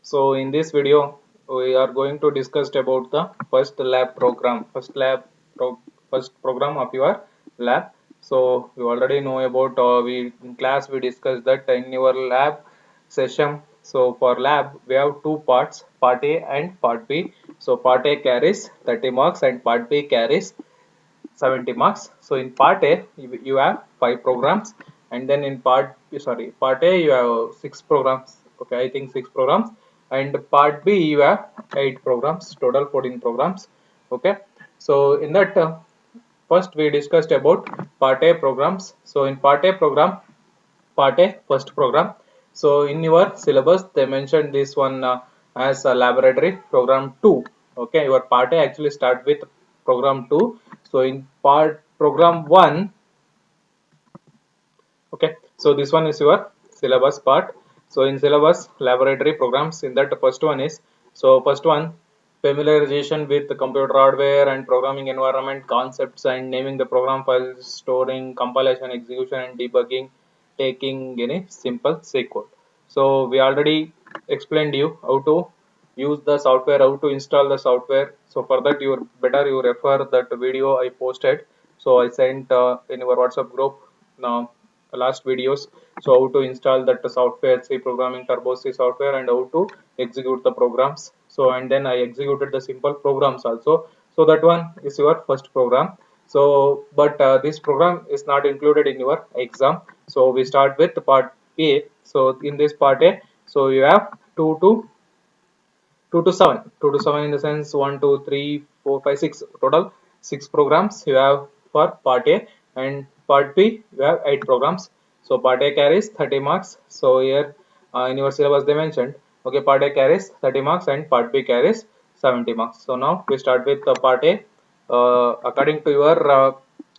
So in this video we are going to discuss about the first lab program, first program of your lab. So you already know about we in class we discussed that in your lab session. So for lab we have two parts, part A and part B. So part A carries 30 marks and part B carries 70 marks. So in part A you have five programs, and then in part A you have six programs. Okay, I think six programs, and part B you have eight programs, total 14 programs. Okay, so in that first we discussed about part A programs. So in part A program, part A first program. So in your syllabus they mentioned this one as a laboratory program 2. Okay, your part A actually start with program 2. So in part program 1, okay, so this one is your syllabus part. So in syllabus laboratory programs, in that first one is, so first one, familiarization with the computer hardware and programming environment concepts and naming the program files, storing, compilation, execution and debugging, taking any simple C code. So we already explained you how to use the software, how to install the software. So for that you better you refer that video I posted. So I sent in your WhatsApp group now last videos. So how to install that software, C programming turbo C software, and how to execute the programs. So and then I executed the simple programs also. So that one is your first program. So but this program is not included in your exam. So we start with part A. So in this part A, so you have 2 to 7, 2 to 7 in the sense 1 2 3 4 5 6, total 6 programs you have for part A, and part B you have 8 programs. So part A carries 30 marks. So here in your syllabus they mentioned, okay, part A carries 30 marks and part B carries 70 marks. So now we start with part A according to your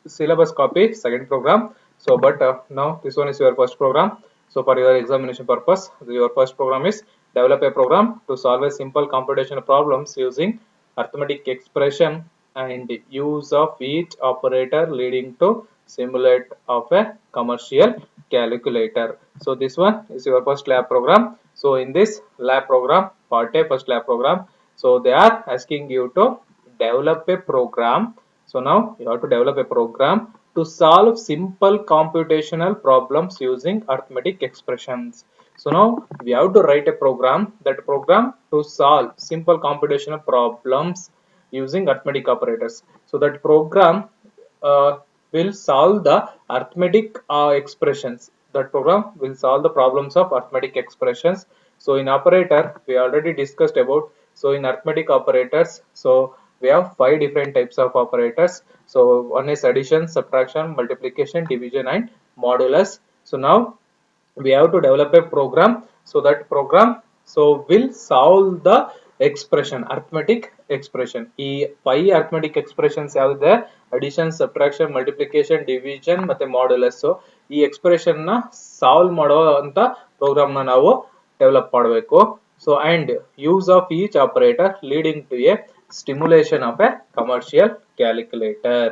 syllabus copy, second program. So but now this one is your first program. So for your examination purpose, your first program is develop a program to solve a simple computational problems using arithmetic expression and use of each operator leading to simulate of a commercial calculator. So this one is your first lab program. So in this lab program, part A first lab program, so they are asking you to develop a program. So now you have to develop a program to solve simple computational problems using arithmetic expressions. So now we have to write a program, that program to solve simple computational problems using arithmetic operators. So that program will solve the arithmetic expressions. That program will solve the problems of arithmetic expressions. So in operator we already discussed about. So in arithmetic operators, so we have five different types of operators. So one is addition, subtraction, multiplication, division and modulus. So now we have to develop a program. So that program so will solve the expression, arithmetic expression. E five arithmetic expressions have the addition, subtraction, multiplication, division ಮತ್ತೆ modulus. So ಈ expression ನ solve ಮಾಡುವಂತ program ನ ನಾವು develop ಮಾಡಬೇಕು. So and use of each operator leading to a stimulation of a commercial calculator.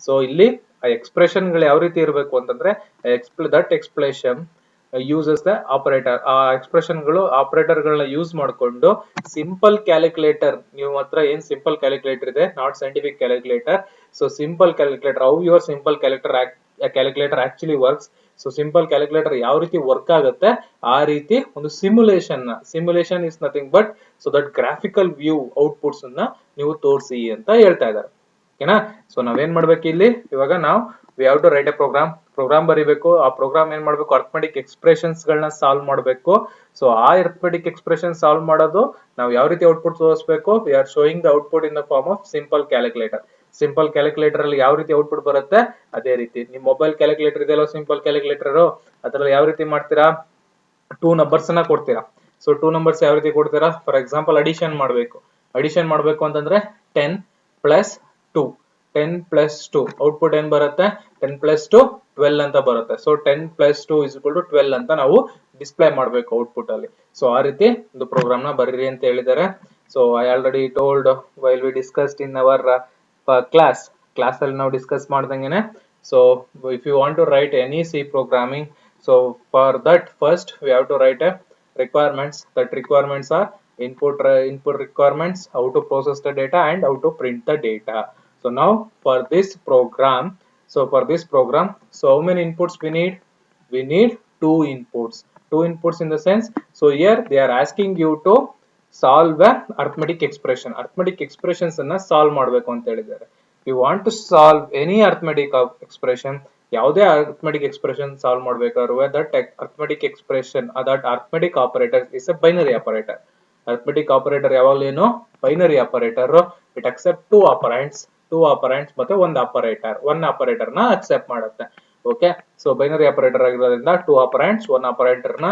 So ಇಲ್ಲಿ ಆ expression ಗಳು ಯಾವ ರೀತಿ ಇರಬೇಕು ಅಂತಂದ್ರೆ that expression uses the operator, ಆ ಎಕ್ಸ್ಪ್ರೆಷನ್ ಗಳು ಆಪರೇಟರ್ ಗಳನ್ನ ಯೂಸ್ ಮಾಡಿಕೊಂಡು ಸಿಂಪಲ್ ಕ್ಯಾಲ್ಕುಲೇಟರ್, ನೀವು ಹತ್ರ ಏನ್ ಸಿಂಪಲ್ ಕ್ಯಾಲ್ಕುಲೇಟರ್ ಇದೆ, not scientific calculator. So simple calculator, how your simple calculator actually works. So simple calculator ಯಾವ ರೀತಿ ವರ್ಕ್ ಆಗುತ್ತೆ ಆ ರೀತಿ ಒಂದು simulation is nothing but so that graphical view outputs ಅನ್ನ ನೀವು ತೋರಿಸಿ ಅಂತ ಹೇಳ್ತಾ ಇದ್ದಾರೆ. ಓಕೆನಾ. ಸೊ ನಾವೇನ್ ಮಾಡ್ಬೇಕು ಇಲ್ಲಿ ಇವಾಗ ನಾವು we have to write a program ಬರೀಬೇಕು. ಆ ಪ್ರೋಗ್ರಾಮ್ ಏನ್ ಮಾಡ್ಬೇಕು, ಅರ್ಥಮೆಟಿಕ್ ಎಕ್ಸ್ಪ್ರೆಷನ್ಸ್ ಗಳನ್ನ ಸಾಲ್ವ್ ಮಾಡಬೇಕು. ಸೊ ಆ ಅರ್ಥಮೆಟಿಕ್ ಎಕ್ಸ್ಪ್ರೆಷನ್ ಸಾಲ್ವ್ ಮಾಡೋದು ನಾವು ಯಾವ ರೀತಿ ಔಟ್ಪುಟ್ ತೋರಿಸಬೇಕು, we are showing the output in the form of simple calculator. Simple calculator ಅಲ್ಲಿ ಯಾವ ರೀತಿ ಔಟ್ಪುಟ್ ಬರುತ್ತೆ ಅದೇ ರೀತಿ ನಿಮ್ ಮೊಬೈಲ್ ಕ್ಯಾಲ್ಕುಲೇಟರ್ ಇದೆಯಲ್ಲ ಸಿಂಪಲ್ ಕ್ಯಾಲ್ಕುಲೇಟರ್, ಅದ್ರಲ್ಲಿ ಯಾವ ರೀತಿ ಮಾಡ್ತೀರಾ, ಟೂ ನಂಬರ್ಸ್ ಅನ್ನ ಕೊಡ್ತೀರಾ. ಸೊ ಟೂ ನಂಬರ್ಸ್ ಯಾವ ರೀತಿ ಕೊಡ್ತೀರಾ, ಫಾರ್ ಎಕ್ಸಾಂಪಲ್ ಅಡಿಷನ್ ಮಾಡ್ಬೇಕು ಅಂತಂದ್ರೆ 10 ಪ್ಲಸ್ 2, 10 ಪ್ಲಸ್ 2 ಔಟ್ಪುಟ್ ಏನ್ ಬರುತ್ತೆ, 10 ಪ್ಲಸ್ 2 12 ಅಂತ ಬರುತ್ತೆ. So 10 plus 2 is equal to 12 ಅಂತ ನಾವು ಡಿಸ್ಪ್ಲೇ ಮಾಡಬೇಕು ಔಟ್ಪುಟ್ ಅಲ್ಲಿ. ಸೊ ಆ ರೀತಿ ಒಂದು ಪ್ರೋಗ್ರಾಮ್ ನ ಬರೀರಿ ಅಂತ ಹೇಳಿದ್ದಾರೆ. So I already told while we discussed in our class ಅಲ್ಲಿ ನಾವು ಡಿಸ್ಕಸ್ ಮಾಡ್ದಂಗೆನೆ. So if you want to write any C programming, so for that first we have to write a requirements. That requirements are input requirements, how to process the data and how to print the data. So now for this program, so how many inputs we need? We need two inputs. Two inputs in the sense, so here they are asking you to solve a arithmetic expression. Arithmetic expressions ಅನ್ನ solve ಮಾಡಬೇಕು ಅಂತ ಹೇಳಿದ್ದಾರೆ. You want to solve any arithmetic expression, ಯಾವುದೇ arithmetic expression solve ಮಾಡಬೇಕಾದ್ರೆ that arithmetic expression, that arithmetic operator is a binary operator. Arithmetic operator ಯಾವಾಗಲೂ ಏನು binary operator, it accept two operands ಮತ್ತೆ ಒಂದು operator ನ accept ಮಾಡುತ್ತೆ. ಓಕೆ, ಸೊ ಬೈನರಿ ಆಪರೇಟರ್ ಆಗಿರೋದ್ರಿಂದ two operands one operator ನ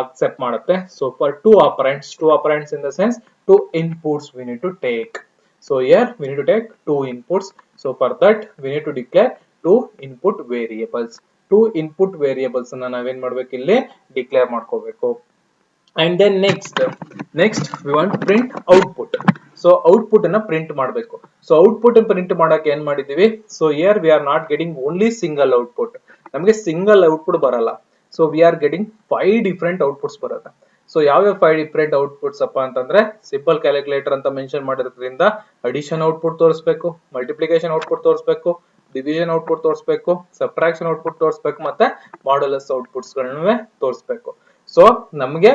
accept ಮಾಡುತ್ತೆ. So for two operands in the sense two inputs we need to take. So here we need to take two inputs. So for that we need to declare two input variables. Two input variables ಅನ್ನ ನಾವೇನ್ ಮಾಡ್ಬೇಕು, ಇಲ್ಲಿ declare ಮಾಡ್ಕೋಬೇಕು. And then next we want to print output. So output ಅನ್ನ print ಮಾಡಬೇಕು. So output print ಮಾಡಕ್ಕೆ ಏನ್ ಮಾಡಿದೀವಿ, so here we are not getting only single output. ನಮಗೆ single output ಬರಲ್ಲ. So we are getting 5 different outputs ಬರುತ್ತೆ. So ಯಾವ 5 different outputs ಅಪ್ಪ ಅಂತಂದ್ರೆ, ಸಿಂಪಲ್ ಕ್ಯಾಲ್ಕುಲೇಟರ್ ಅಂತ ಮೆನ್ಷನ್ ಮಾಡಿರೋದ್ರಿಂದ ಅಡಿಷನ್ ಔಟ್ಪುಟ್ ತೋರಿಸಬೇಕು, ಮಲ್ಟಿಪ್ಲಿಕೇಶನ್ ಔಟ್ಪುಟ್ ತೋರಿಸಬೇಕು, ಡಿವಿಷನ್ ಔಟ್ಪುಟ್ ತೋರಿಸಬೇಕು, ಸಬ್ಟ್ರಾಕ್ಷನ್ ಔಟ್ಪುಟ್ ತೋರಿಸಬೇಕು, ಮತ್ತೆ ಮಾಡ್ಯುಲಸ್ ಔಟ್ಪುಟ್ಸ್ ಗಳನ್ನೂ ತೋರಿಸಬೇಕು. ಸೊ ನಮಗೆ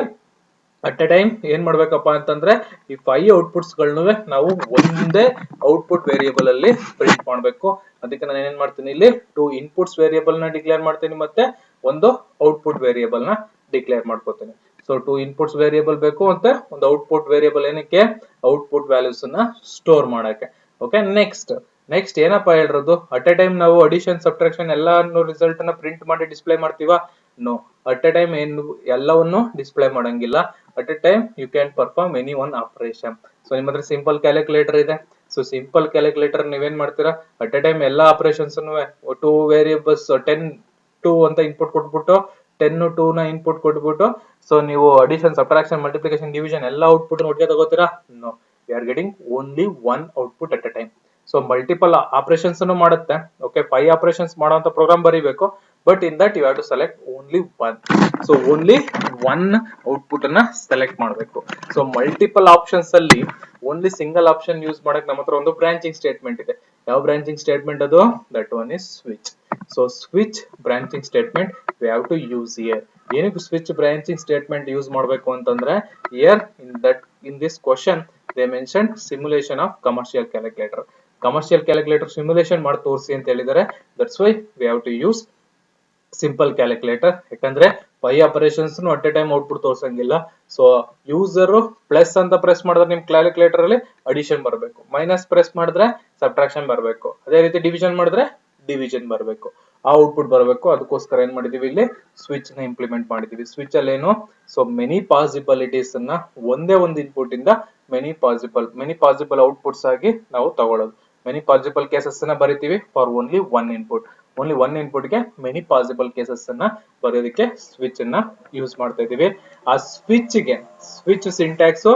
ಅಟ್ ಎ ಟೈಮ್ ಏನ್ ಮಾಡ್ಬೇಕಪ್ಪ ಅಂತಂದ್ರೆ, ಈ 5 ಔಟ್ಪುಟ್ಸ್ ಗಳನ್ನೂ ನಾವು ಒಂದೇ ಔಟ್ಪುಟ್ ವೇರಿಯೇಬಲ್ ಅಲ್ಲಿ ಪ್ರಿಂಟ್ ಮಾಡಬೇಕು. ಅದಕ್ಕೆ ನಾನು ಏನೇನ್ ಮಾಡ್ತೀನಿ, ಇಲ್ಲಿ 2 ಇನ್ಪುಟ್ಸ್ ವೇರಿಯೇಬಲ್ ನ ಡಿಕ್ಲೇರ್ ಮಾಡ್ತೀನಿ, ಮತ್ತೆ ಒಂದು ಔಟ್ಪುಟ್ ವೇರಿಯೇಬಲ್ ನ ಡಿಕ್ಲೇರ್ ಮಾಡ್ಕೋತೀನಿ. ಸೊ 2 ಇನ್ಪುಟ್ಸ್ ವೇರಿಯೇಬಲ್ ಬೇಕು, ಮತ್ತೆ ಒಂದು ಔಟ್ಪುಟ್ ವೇರಿಯೇಬಲ್ ಏನಕ್ಕೆ, ಔಟ್ಪುಟ್ ವ್ಯಾಲ್ಯೂಸ್ ಅನ್ನ ಸ್ಟೋರ್ ಮಾಡಕ್ಕೆ. ಓಕೆ, ನೆಕ್ಸ್ಟ್ ಏನಪ್ಪಾ ಹೇಳಿರೋದು, ಅಟ್ ಎ ಟೈಮ್ ನಾವು ಅಡಿಷನ್ ಸಬ್ಟ್ರಾಕ್ಷನ್ ಎಲ್ಲಾನು ರಿಸಲ್ಟ್ ಅನ್ನ ಪ್ರಿಂಟ್ ಮಾಡಿ ಡಿಸ್ಪ್ಲೇ ಮಾಡ್ತೀವಾ? ನೋ, ಅಟ್ ಎ ಟೈಮ್ ಏನು ಎಲ್ಲವನ್ನು ಡಿಸ್ಪ್ಲೇ ಮಾಡಂಗಿಲ್ಲ. At a time you can perform any one operation. So ನಿಮ್ಮ ಹತ್ರ ಸಿಂಪಲ್ ಕ್ಯಾಲ್ಕುಲೇಟರ್ ಇದೆ. ಸೊ ಸಿಂಪಲ್ ಕ್ಯಾಲ್ಕುಲೇಟರ್ ನೀವೇನ್ ಮಾಡ್ತೀರಾ, ಅಟ್ ಎ ಟೈಮ್ ಎಲ್ಲಾ ಆಪರೇಷನ್ಸ್ 2 ವೇರಿಯೇಬಲ್ಸ್ 10 2 ಅಂತ ಇನ್ಪುಟ್ ಕೊಟ್ಬಿಟ್ಟು 10 2 ನ ಇನ್ಪುಟ್ ಕೊಟ್ಬಿಟ್ಟು, ಸೊ ನೀವು ಅಡಿಷನ್ ಸಬ್ಟ್ರಾಕ್ಷನ್ ಮಲ್ಟಿಪ್ಲಿಕೇಶನ್ ಡಿವಿಷನ್ ಎಲ್ಲ ಔಟ್ಪುಟ್ ಒಟ್ಟಿಗೆ ತಗೋತೀರಾ? No, we are getting only one output at a time. So multiple operations ಮಾಡುತ್ತೆ. ಓಕೆ, 5 ಆಪರೇಷನ್ಸ್ ಮಾಡುವಂತ ಪ್ರೋಗ್ರಾಮ್ ಬರೀಬೇಕು, but in that you have to select only one. So only one output ಅನ್ನ select ಮಾಡಬೇಕು. So multiple options ಅಲ್ಲಿ only single option use ಮಾಡಕ್ ನಮ್ಮ ಹತ್ರ ಒಂದು ಬ್ರಾಂಚಿಂಗ್ ಸ್ಟೇಟ್ಮೆಂಟ್ ಇದೆ. ಯಾವ ಬ್ರಾಂಚಿಂಗ್ ಸ್ಟೇಟ್ಮೆಂಟ್ ಅದು? That one is switch. So switch branching statement we have to use here. ಏನಕ್ಕೆ ಸ್ವಿಚ್ ಬ್ರಾಂಚಿಂಗ್ ಸ್ಟೇಟ್ಮೆಂಟ್ ಯೂಸ್ ಮಾಡಬೇಕು ಅಂತಂದ್ರೆ, here in this question they mention simulation of commercial calculator. Commercial calculator simulation ಮಾಡಿ ತೋರಿಸಿ ಅಂತ ಹೇಳಿದರೆ, that's why we have to use simple calculator. ಯಾಕಂದ್ರೆ 5 operations at a time output ತೋರ್ಸಂಗಿಲ್ಲ. So user plus ಅಂತ press ಮಾಡಿದ್ರೆ ನಿಮ್ ಕ್ಯಾಲ್ಕುಲೇಟರ್ ಅಲ್ಲಿ ಅಡಿಷನ್ ಬರಬೇಕು, ಮೈನಸ್ ಪ್ರೆಸ್ ಮಾಡಿದ್ರೆ ಸಬ್ಟ್ರಾಕ್ಷನ್ ಬರಬೇಕು, ಅದೇ ರೀತಿ ಡಿವಿಷನ್ ಮಾಡಿದ್ರೆ ಡಿವಿಷನ್ ಬರಬೇಕು, ಆ ಔಟ್ಪುಟ್ ಬರಬೇಕು. ಅದಕ್ಕೋಸ್ಕರ ಏನ್ ಮಾಡಿದೀವಿ, ಇಲ್ಲಿ ಸ್ವಿಚ್ ನ ಇಂಪ್ಲಿಮೆಂಟ್ ಮಾಡಿದೀವಿ. ಸ್ವಿಚ್ ಅಲ್ಲಿ ಏನು, ಸೊ ಮೆನಿ ಪಾಸಿಬಿಲಿಟೀಸ್ ಅನ್ನ ಒಂದೇ ಒಂದು ಇನ್ಪುಟ್ ಇಂದ ಮೆನಿ ಪಾಸಿಬಲ್ ಔಟ್ಪುಟ್ಸ್ ಆಗಿ ನಾವು ತಗೊಳ್ಳೋದು. ಮೆನಿ ಪಾಸಿಬಲ್ ಕೇಸಸ್ ಅನ್ನ ಬರಿತೀವಿ for only one input. Only one input ಗೆ ಮೆನಿ ಪಾಸಿಬಲ್ ಕೇಸಸ್ ಅನ್ನ ಬರೆಯೋದಕ್ಕೆ ಸ್ವಿಚ್ ಅನ್ನ ಯೂಸ್ ಮಾಡ್ತಾ ಇದೀವಿ. ಆ ಸ್ವಿಚ್ ಸಿಂಟ್ಯಾಕ್ಸ್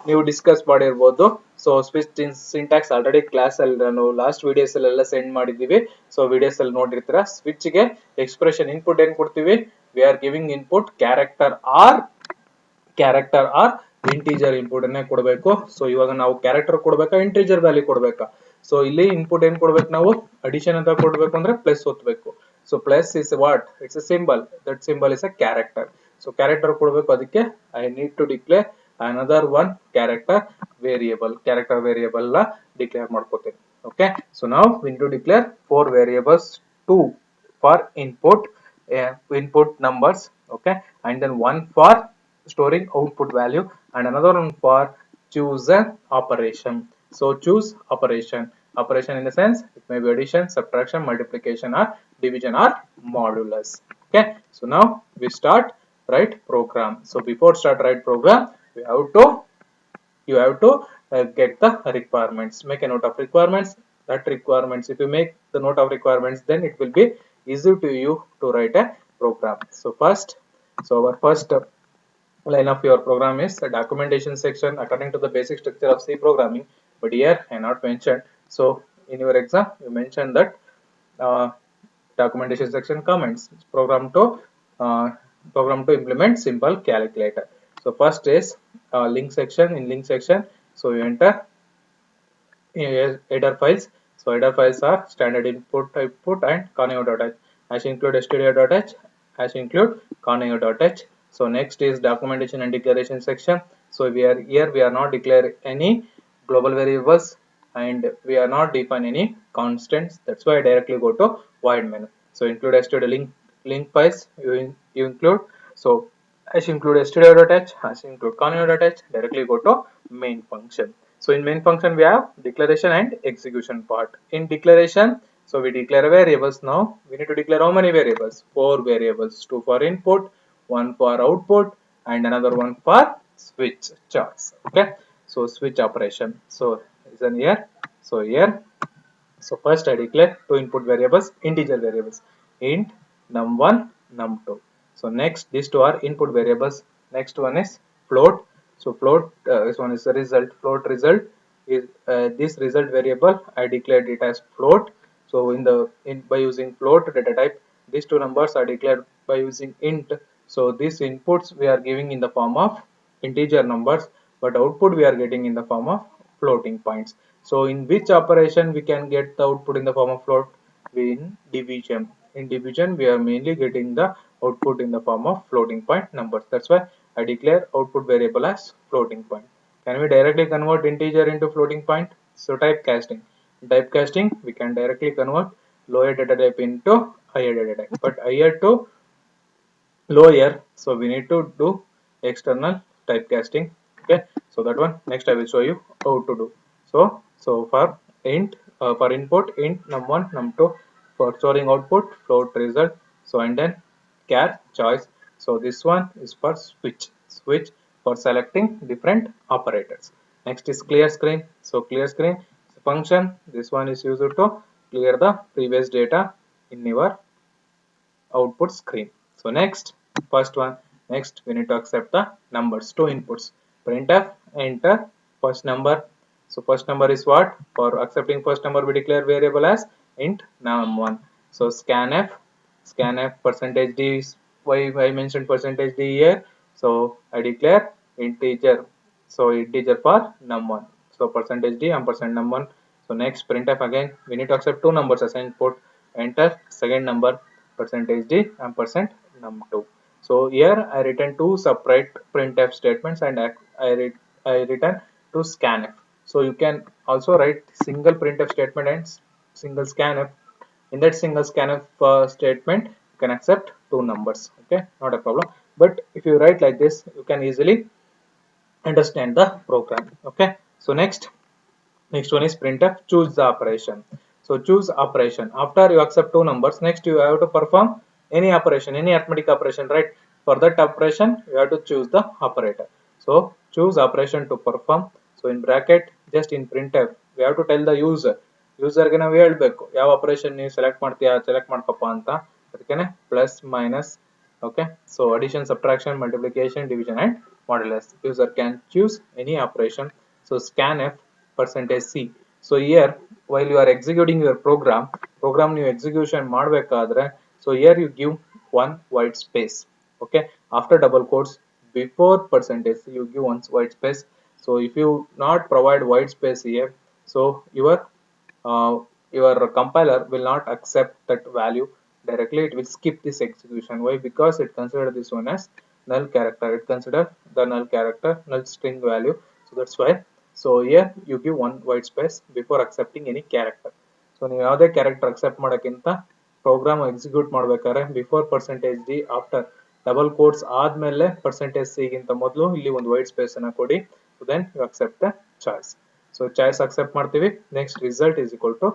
ನೀವು ಡಿಸ್ಕಸ್ ಮಾಡಿರ್ಬೋದು. So switch syntax already class ಅಲ್ಲಿ ನಾನು ಲಾಸ್ಟ್ ವಿಡಿಯೋಸ್ ಅಲ್ಲೆಲ್ಲ ಸೆಂಡ್ ಮಾಡಿದೀವಿ. ಸೊ ವಿಡಿಯೋಸ್ ಅಲ್ಲಿ ನೋಡಿರ್ತೀರಾ. ಸ್ವಿಚ್ ಗೆ ಎಕ್ಸ್ಪ್ರೆಷನ್ ಇನ್ಪುಟ್ ಏನ್ ಕೊಡ್ತೀವಿ, we are giving input character or integer input ಅನ್ನೇ ಕೊಡಬೇಕು. ಸೊ ಇವಾಗ ನಾವು ಕ್ಯಾರೆಕ್ಟರ್ ಕೊಡ್ಬೇಕಾ, ಇಂಟೀಜರ್ ವ್ಯಾಲ್ಯೂ ಕೊಡ್ಬೇಕಾ? ಸೊ ಇಲ್ಲಿ ಇನ್ಪುಟ್ ಏನ್ ಕೊಡ್ಬೇಕು ನಾವು, ಅಡಿಷನ್ ಅಂತ ಕೊಡ್ಬೇಕು ಅಂದ್ರೆ ಪ್ಲಸ್ ಒತ್ತಬೇಕು. So plus is what, it's a symbol, that symbol is a character. So character ಕೊಡ್ಬೇಕು, ಅದಕ್ಕೆ I need to declare another one character variable ನ ಡಿಕ್ಲೇರ್ ಮಾಡ್ಕೋತೀನಿ. ಓಕೆ, ಸೊ ನಾವು we need to declare 4 variables, 2 for input numbers, okay, and then 1 for storing output value and another one for choose an operation. So choose operation in the sense it may be addition, subtraction, multiplication or division or modulus. Okay, so now we start write program. So before start write program, you have to get the requirements. Make a note of requirements. That requirements, if you make the note of requirements, then it will be easy to you to write a program. So our first line of your program is a documentation section according to the basic structure of C programming, but here I not mentioned. So in your exam you mentioned that documentation section comments program to implement simple calculator. So first is link section. In link section, so you enter header files. So header files are standard input, output, and conio.h. Hash include stdio.h, hash include conio.h. So next is documentation and declaration section. So we are not declare any global variables and we are not define any constants. That's why I directly go to void menu. So include stdio link files you include. So hash include stdio.h, hash include conio.h. Directly go to main function. So in main function we have declaration and execution part. In declaration, so we declare variables. Now we need to declare how many variables? 4 variables, 2 for input, 1 for output, and another one for switch charts. Okay, so switch operation. So is an here. So here, so first I declare two input variables, integer variables, int num1, num2. So next these two are input variables. Next one is float. So float, this one is the result. Float result is this result variable. I declared it as float. So by using float data type, these two numbers are declared by using int. So these inputs we are giving in the form of integer numbers, but output we are getting in the form of floating points. So in which operation we can get the output in the form of float? In division. In division we are mainly getting the output in the form of floating point numbers. That's why I declare output variable as floating point. Can we directly convert integer into floating point? So typecasting. In typecasting we can directly convert lower data type into higher data type. But higher to lower, so we need to do external typecasting. Okay, so that one next I will show you how to do. So for int for input int num1 num2, for storing output float result, so and then char choice. So this one is for switch for selecting different operators. Next is clear screen. So clear screen is a function. This one is used to clear the previous data in your output screen. So next, first one, next we need to accept the numbers, two inputs. Printf, enter first number. So first number is what? For accepting first number, we declare variable as int num1. So scanf percentage d is why I mentioned percentage d here. So I declare integer. So integer for num1. So percentage d ampersand num1. So next printf, again we need to accept two numbers as input. Enter second number percentage d ampersand num2. So here I written two separate printf statements and I return to scanf. So you can also write single printf statement and single scanf. In that single scanf statement you can accept two numbers. Okay, not a problem. But if you write like this, you can easily understand the program. Okay, so next one is printf choose the operation. So choose operation. After you accept two numbers, next you have to perform any operation, any arithmetic operation, right? For that operation, you have to choose the operator. So choose operation to perform. So in bracket, just in printf, we have to tell the user. ಯೂಸರ್ಗೆ ನಾವು ಹೇಳಬೇಕು ಯಾವ operation ನೀವು select ಮಾಡ್ತೀಯಾ select ಮಾಡ್ಕಪ್ಪ ಅಂತ. ಅದಕ್ಕೆ plus minus. Okay, so addition, subtraction, multiplication, division, and modulus. User can choose any operation. So scanf percentage c. So here while you are executing your program ನೀವು execution ಮಾಡಬೇಕಾದ್ರೆ, so here you give one white space. Okay, after double quotes before percentage c you give one white space. So if you not provide white space here, so your compiler will not accept that value directly. It will skip this execution. Why? Because it consider this one as null character. It consider the null character, null string value. So that's why. So here you give one white space before accepting any character. So ನೀವು ಯಾವುದೇ character accept ಮಾಡೋಕ್ಕಿಂತ program execute ಮಾಡಬೇಕಾದ್ರೆ before percentage d after double quotes ಆದ್ಮೇಲೆ percentage c ಗಿಂತ ಮೊದಲು ಇಲ್ಲಿ ಒಂದು white space ಅನ್ನ ಕೊಡಿ. So then you accept the choice. So choice accept ಮಾಡ್ತೀವಿ. Next result is equal to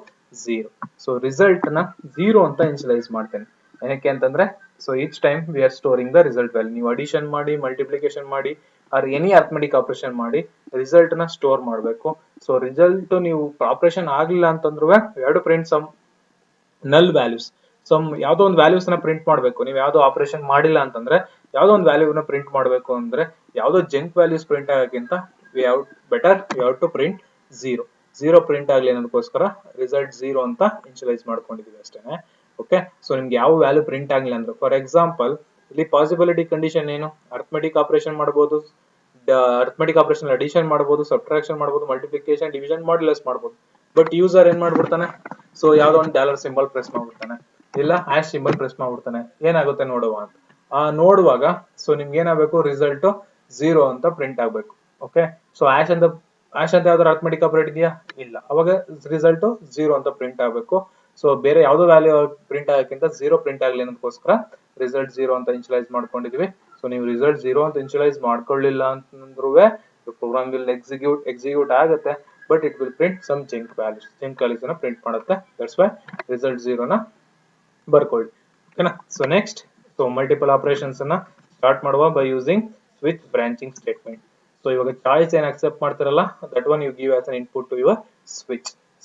0. So result ನ 0 ಅಂತ ಇನಿಷಿಯಲೈಸ್ ಮಾಡ್ತೇನೆ. ಏನಕ್ಕೆ ಅಂತಂದ್ರೆ, so each time we are storing the result value. ನೀವು ಅಡಿಷನ್ ಮಾಡಿ, ಮಲ್ಟಿಪ್ಲಿಕೇಶನ್ ಮಾಡಿ, ಆರ್ ಎನಿ ಅರ್ಥಮೆಟಿಕ್ ಆಪರೇಷನ್ ಮಾಡಿ ರಿಸಲ್ಟ್ ನ ಸ್ಟೋರ್ ಮಾಡಬೇಕು. ಸೊ ರಿಸಲ್ಟ್ ನೀವು ಆಪರೇಷನ್ ಆಗ್ಲಿಲ್ಲ ಅಂತಂದ್ರೂ ಎರಡು ಪ್ರಿಂಟ್ ಸಮ್ ನಲ್ ವ್ಯಾಲ್ಯೂಸ್. ಸಮ್ ಯಾವ್ದೋ ಒಂದು ವ್ಯಾಲ್ಯೂಸ್ ನ ಪ್ರಿಂಟ್ ಮಾಡಬೇಕು. ನೀವು ಯಾವ್ದೋ ಆಪರೇಷನ್ ಮಾಡಿಲ್ಲ ಅಂತಂದ್ರೆ ಯಾವ್ದೋ ಒಂದು ವ್ಯಾಲ್ಯೂನ ಪ್ರಿಂಟ್ ಮಾಡಬೇಕು ಅಂದ್ರೆ ಯಾವ್ದೋ ಜಂಕ್ ವ್ಯಾಲ್ಯೂಸ್ ಪ್ರಿಂಟ್ ಆಗೋಕ್ಕಿಂತ we have to print 0 print ಆಗ್ಲಿ ಅನ್ನೋದಕ್ಕೋಸ್ಕರ ರಿಸಲ್ಟ್ 0 ಅಂತ ಇನಿಷಿಯಲೈಸ್ ಮಾಡ್ಕೊಂಡಿದೀವಿ ಅಷ್ಟೇನೆ. ಓಕೆ, ಸೊ ನಿಮ್ಗೆ ಯಾವ ವ್ಯಾಲ್ಯೂ ಪ್ರಿಂಟ್ ಆಗಿಲ್ಲ ಅಂದ್ರೆ, ಫಾರ್ ಎಕ್ಸಾಂಪಲ್ ಇಲ್ಲಿ ಪಾಸಿಬಿಲಿಟಿ ಕಂಡೀಷನ್ ಏನು, ಅರ್ಥಮೆಟಿಕ್ ಆಪರೇಷನ್ ಮಾಡಬಹುದು, ಅರ್ಥಮೆಟಿಕ್ ಆಪರೇಷನ್ ಅಡಿಷನ್ ಮಾಡಬಹುದು, ಸಬ್ಟ್ರಾಕ್ಷನ್ ಮಾಡಬಹುದು, ಮಲ್ಟಿಪ್ಲಿಕೇಶನ್, ಡಿವಿಷನ್, ಮಾಡ್ಯುಲಸ್ ಮಾಡಬಹುದು. ಬಟ್ ಯೂಸರ್ ಏನ್ ಮಾಡ್ಬಿಡ್ತಾನೆ, ಸೊ ಯಾವ್ದೋ ಒಂದು ಡಾಲರ್ ಸಿಂಬಲ್ ಪ್ರೆಸ್ ಮಾಡ್ಬಿಡ್ತಾನೆ, ಇಲ್ಲ ಹ್ಯಾಶ್ ಸಿಂಬಲ್ ಪ್ರೆಸ್ ಮಾಡ್ಬಿಡ್ತಾನೆ. ಏನಾಗುತ್ತೆ ನೋಡುವ ಅಂತ ನೋಡುವಾಗ ಸೊ ನಿಮ್ಗೆ ಏನಾಗಬೇಕು, ರಿಸಲ್ಟ್ 0 ಅಂತ ಪ್ರಿಂಟ್ ಆಗ್ಬೇಕು. ಓಕೆ, ಸೊ ಹ್ಯಾಶ್ ಅಂತ ಯಾವ್ದಾದ್ರು ಅರ್ಥಮೆಟಿಕ್ ಆಪರೇಟ್ ಇದೆಯಾ, ಇಲ್ಲ, ಅವಾಗ ರಿಸಲ್ಟ್ 0 ಅಂತ ಪ್ರಿಂಟ್ ಆಗ್ಬೇಕು. ಸೊ ಬೇರೆ ಯಾವ್ದೋ ವ್ಯಾಲ್ಯೂ ಪ್ರಿಂಟ್ ಆಗಕ್ಕಿಂತ 0 ಪ್ರಿಂಟ್ ಆಗ್ಲಿ ಅನ್ನೋದಕ್ಕೋಸ್ಕರ ರಿಸಲ್ಟ್ 0 ಅಂತ ಇನಿಷಿಯಲೈಸ್ ಮಾಡ್ಕೊಂಡಿದೀವಿ. ಸೊ ನೀವು ರಿಸಲ್ಟ್ 0 ಅಂತ ಇನಿಷಿಯಲೈಸ್ ಮಾಡ್ಕೊಳ್ಳಿಲ್ಲ ಅಂತಂದ್ರೂ ಪ್ರೋಗ್ರಾಮ್ ವಿಲ್ ಎಕ್ಸಿಕ್ಯೂಟ್ ಆಗುತ್ತೆ, but it will print some junk values ಅನ್ನ ಪ್ರಿಂಟ್ ಮಾಡುತ್ತೆ. ದಟ್ಸ್ ವೈ ರಿಸಲ್ಟ್ 0 ನ ಬರ್ಕೊಳ್ಳಿ. ಓಕೆನಾ. So next, so multiple operations ಅನ್ನ ಸ್ಟಾರ್ಟ್ ಮಾಡುವ by using switch branching statement. So ಇವಾಗ ಚಾಯ್ಸ್ ಏನ್ ಅಕ್ಸೆಪ್ಟ್ ಮಾಡ್ತಾರಲ್ಲ, that one you give as an input to your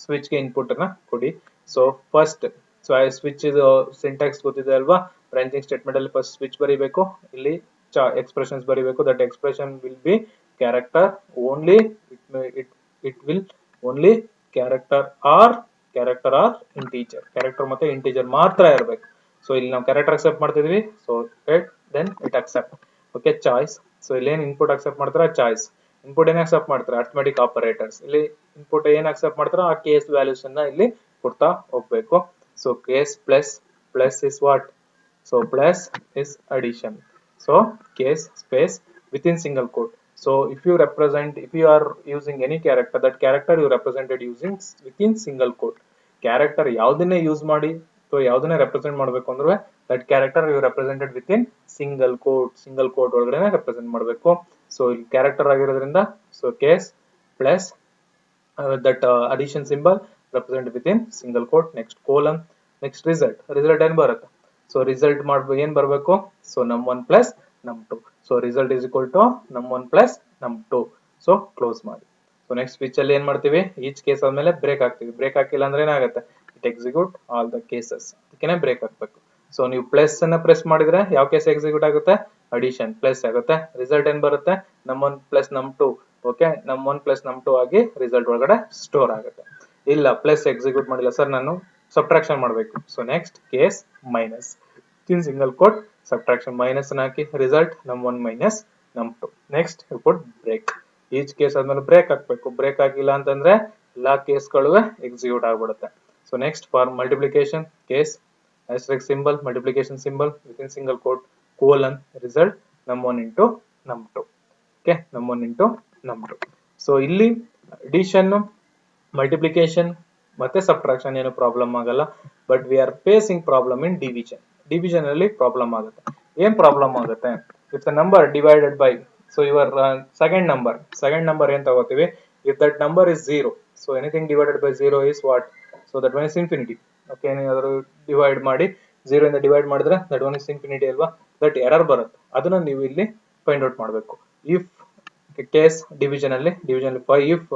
switch ಗೆ ಇನ್ಪುಟ್ ಅನ್ನ ಕೊಡಿ. ಸೊ ಫಸ್ಟ್, ಸೊ ಸ್ವಿಚ್ ಇದು ಸಿಂಟ್ಯಾಕ್ಸ್ ಗೊತ್ತಿದೆ ಅಲ್ವಾ, ಬ್ರಾಂಚಿಂಗ್ ಸ್ಟೇಟ್ಮೆಂಟ್ ಅಲ್ಲಿ ಫಸ್ಟ್ ಸ್ವಿಚ್ ಬರಿಬೇಕು, ಇಲ್ಲಿ ಎಕ್ಸ್ಪ್ರೆಷನ್ಸ್ ಬರಿಬೇಕು. That expression will be character only, it will only character or integer, character ಮತ್ತೆ ಇಂಟೀಜರ್ ಮಾತ್ರ ಇರಬೇಕು. ಸೊ ಇಲ್ಲಿ ನಾವು ಕ್ಯಾರೆಕ್ಟರ್ ಅಕ್ಸೆಪ್ಟ್ ಮಾಡ್ತಿದ್ವಿ, so then it accept. Okay, choice, so ಇಲ್ಲಿ ಏನ್ ಇನ್ಪುಟ್ ಅಕ್ಸೆಪ್ಟ್ ಮಾಡ್ತಾರ, ಚಾಯ್ಸ್ ಇನ್ಪುಟ್ ಏನ್ ಅಕ್ಸೆಪ್ಟ್ ಮಾಡ್ತಾರೆ, ಅರ್ಥಮೆಟಿಕ್ ಆಪರೇಟರ್ಸ್. ಇಲ್ಲಿ ಇನ್ಪುಟ್ ಏನ್ ಅಕ್ಸೆಪ್ಟ್ ಮಾಡ್ತಾರ, ಆ ಕೇಸ್ ವ್ಯಾಲ್ಯೂಸ್ ಅನ್ನ ಇಲ್ಲಿ ಕೊಡ್ತಾ ಹೋಗ್ಬೇಕು. So case plus is what, so plus is addition. So case space within single quote. So if you are using any character, that character you represented using within single quote. Character ಯಾವ್ದನ್ನೇ use ಮಾಡಿ, so ಯಾವ್ದನ್ನೇ represent ಮಾಡಬೇಕು ಅಂದ್ರೆ that character you represented within single quote ಒಳಗಡೆ represent ಮಾಡಬೇಕು. So ಇಲ್ಲಿ character ಆಗಿರೋದ್ರಿಂದ so case plus that addition symbol represent within single quote. Next colon, next result ಏನ್ ಬರುತ್ತೆ, ಸೊ ರಿಸಲ್ಟ್ ಮಾಡ್ಬೇಕು ಏನ್ ಬರಬೇಕು, so num1 plus num2. So result is equal to num1 plus num2. So close ಮಾಡಿ. So next switch ಅಲ್ಲಿ ಏನ್ ಮಾಡ್ತೀವಿ, each case ಆದ್ಮೇಲೆ ಬ್ರೇಕ್ ಹಾಕ್ತಿವಿ. ಬ್ರೇಕ್ ಹಾಕಿಲ್ಲ ಅಂದ್ರೆ ಏನಾಗುತ್ತೆ, it execute all the cases, ಅದಕ್ಕೆ ಬ್ರೇಕ್ ಹಾಕ್ಬೇಕು. ಸೊ ನೀವು ಪ್ಲಸ್ ಅನ್ನ ಪ್ರೆಸ್ ಮಾಡಿದ್ರೆ ಯಾವ ಕೇಸ್ ಎಕ್ಸಿಕ್ಯೂಟ್ ಆಗುತ್ತೆ, ಅಡಿಷನ್ ಪ್ಲಸ್ ಆಗುತ್ತೆ. ರಿಸಲ್ಟ್ ಏನ್ ಬರುತ್ತೆ, num1 plus num2. Okay, num1 plus num2 ಆಗಿ ರಿಸಲ್ಟ್ ಒಳಗಡೆ ಸ್ಟೋರ್ ಆಗುತ್ತೆ. ಇಲ್ಲ ಪ್ಲಸ್ ಎಕ್ಸಿಕ್ಯೂಟ್ ಮಾಡಿಲ್ಲ ಸರ್, ನಾನು ಸಬ್ಟ್ರಾಕ್ಷನ್ ಮಾಡಬೇಕು. So next case minus, single quote subtraction minus ಹಾಕಿ, result num1 minus num2. Next you put break, each case ಆದ್ಮೇಲೆ break ಹಾಕ್ಬೇಕು. ಬ್ರೇಕ್ ಹಾಕಿಲ್ಲ ಅಂತಂದ್ರೆ ಎಲ್ಲಾ ಕೇಸ್ಗಳು ಎಕ್ಸಿಕ್ಯೂಟ್ ಆಗ್ಬಿಡುತ್ತೆ. So next for multiplication, case asterisk symbol, multiplication symbol within single quote, colon, result num1 into num2. Okay, num1 into num2. So ಇಲ್ಲಿ addition, multiplication ಮತ್ತೆ subtraction ಏನು ಪ್ರಾಬ್ಲಮ್ ಆಗಲ್ಲ, but we are facing problem in division ಅಲ್ಲಿ problem ಆಗುತ್ತೆ. ಏನ್ problem ಆಗುತ್ತೆ, if the number divided by, so your second number ಏನ್ ತಗೋತೀವಿ, if that number is 0, so anything divided by 0 is what, so that one is infinity. Okay, ಏನಾದ್ರು divide ಮಾಡಿ 0 ಇಂದ divide ಮಾಡಿದ್ರೆ ದಟ್ ಒನ್ ಇಸ್ ಇನ್ಫಿನಿಟಿ ಅಲ್ವಾ, that error ಬರುತ್ತೆ. ಅದನ್ನ ನೀವು ಇಲ್ಲಿ ಫೈಂಡ್ ಔಟ್ ಮಾಡಬೇಕು. ಇಫ್ ಕೇಸ್ ಡಿವಿಷನ್ ಅಲ್ಲಿ ಇಫ್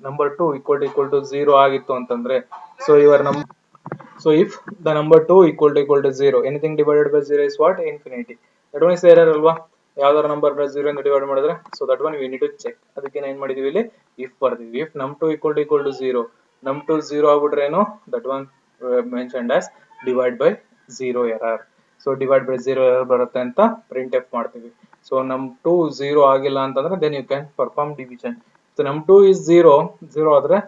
ನಂಬರ್ 2 equal to 0 ಆಗಿತ್ತು ಅಂತಂದ್ರೆ, so your so if the number 2 equal to 0, anything divided by 0 is what, infinity. That one is error ಅಲ್ವಾ, ಯಾವ್ದಾರ ನಂಬರ್ 0 ಇಂದ ಡಿವೈಡ್ ಮಾಡಿದ್ರೆ, so that one we need to check. ಅದಕ್ಕೆ ಏನ್ ಮಾಡಿದೀವಿ, ಇಲ್ಲಿ if ಬರ್ದಿದ್ವಿ. if num2 equal to 0, num2 0 ಆಗ್ಬಿಟ್ರೆ ಏನು, that one mentioned as divide by 0 error. So divide by 0 error ಬರುತ್ತೆ ಅಂತ ಪ್ರಿಂಟ್ ಎಫ್ ಮಾಡ್ತೀವಿ. ಸೊ num2 0 ಆಗಿಲ್ಲ ಅಂತಂದ್ರೆ then you can perform division. So num2 is 0 ಆದ್ರೆ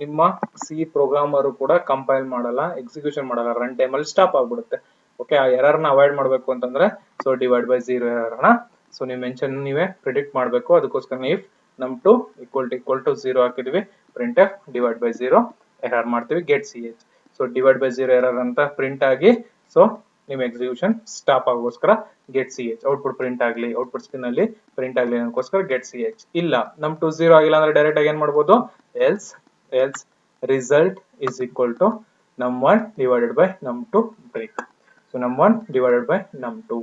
ನಿಮ್ಮ ಸಿ ಪ್ರೋಗ್ರಾಮರ್ ಕೂಡ ಕಂಪೈಲ್ ಮಾಡಲ್ಲ, ಎಕ್ಸಿಕ್ಯೂಷನ್ ಮಾಡಲ್ಲ, ರನ್ ಟೈಮ್ ಅಲ್ಲಿ ಸ್ಟಾಪ್ ಆಗ್ಬಿಡುತ್ತೆ. ಓಕೆ, ಆ ಎರರ್ ನ ಅವಾಯ್ಡ್ ಮಾಡಬೇಕು ಅಂತಂದ್ರೆ ಸೊ ಡಿವೈಡ್ ಬೈ 0 ಎರರ್ ನ ಸೊ ನೀವು ನೀವೇ ಪ್ರಿಡಿಕ್ಟ್ ಮಾಡಬೇಕು. ಅದಕ್ಕೋಸ್ಕರ ಇಫ್ num2 equal to 0 ಹಾಕಿದ್ವಿ, print f divide by 0 error ಮಾಡ್ತೀವಿ, get ch. So divide by 0 error ಅಂತ ಪ್ರಿಂಟ್ ಆಗಿ, ಸೊ ನಿಮ್ಮ ಎಕ್ಸಿಕ್ಯೂಷನ್ ಸ್ಟಾಪ್ ಆಗೋಸ್ಕರ ಗೆಟ್ ch, ಔಟ್ಪುಟ್ ಪ್ರಿಂಟ್ ಆಗ್ಲಿ, ಔಟ್ಪುಟ್ ಸ್ಕ್ರೀನ್ ಅಲ್ಲಿ ಪ್ರಿಂಟ್ ಆಗ್ಲಿ ಅನ್ನೋಸ್ಕರ ಗೆಟ್ ch. ಇಲ್ಲ num2 0 ಆಗಿಲ್ಲ ಅಂದ್ರೆ ಡೈರೆಕ್ಟ್ ಆಗಿ ಏನ್ ಮಾಡ್ಬೋದು, else result is equal to num1 divided by num2 break. So num1 divided by num2.